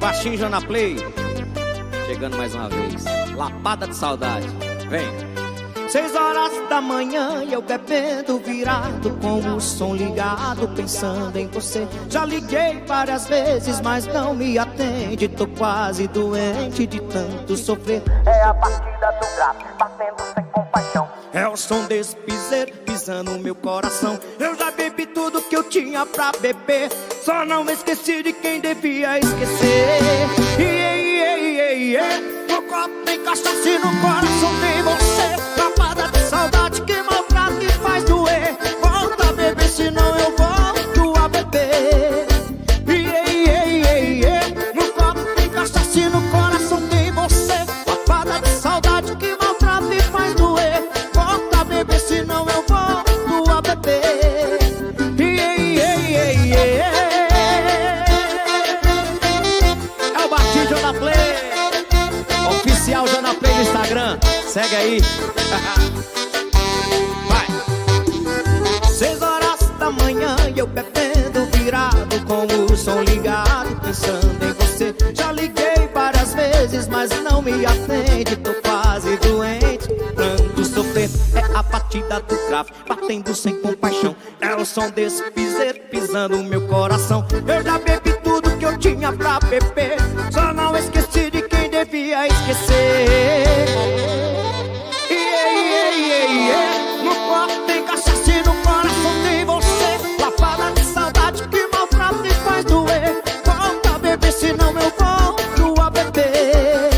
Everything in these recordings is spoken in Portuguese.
Baixinho já na play. Chegando mais uma vez. Lapada de saudade. Vem. 6 horas da manhã e eu bebendo virado, com o som ligado, pensando em você. Já liguei várias vezes, mas não me atende. Tô quase doente de tanto sofrer. É a batida do grave, batendo sem compaixão. É o som desse piseiro pisando no meu coração. Eu já bebi tudo que eu tinha pra beber, só não esqueci de quem devia esquecer. No copo tem cachaça e no coração tem você. Lapada de saudade que maltrata e faz doer. Volta a beber, senão eu volto a beber. No copo tem cachaça e no coração tem você. Lapada de saudade que maltrata e faz doer. Volta a beber, senão eu volto a beber. É o Batidão na Play. Oficial Jona Play no Instagram. Segue aí. Vai. 6 horas da manhã e eu bebendo virado, com o som ligado, pensando em você. Já liguei várias vezes, mas não me atende. Tô quase doente, tanto sofrer. É a batida do grave, batendo sem compaixão. É o som desse piseiro pisando no meu coração. Eu já bebi tudo que eu tinha pra beber, só não esqueci de quem devia esquecer. No copo tem cachaça e no coração tem você. Lapada de saudade que maltrata e faz doer. Volta a beber, senão eu volto a beber.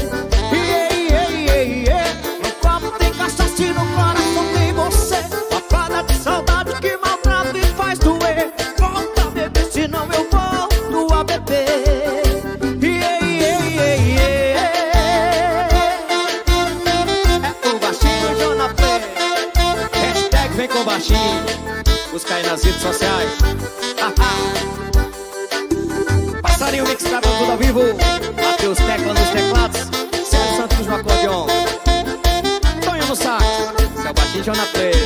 No copo tem cachaça e no coração tem você. Lapada de saudade que maltrata e faz doer. Volta a beber, senão eu volto a beber. Vem com baixinho, busca aí nas redes sociais. Passarinho Mix gravando tudo ao vivo. Matheus Tecla nos teclados, Sérgio Santos no acordeon, Tonho no sax, seu Batidão na Play.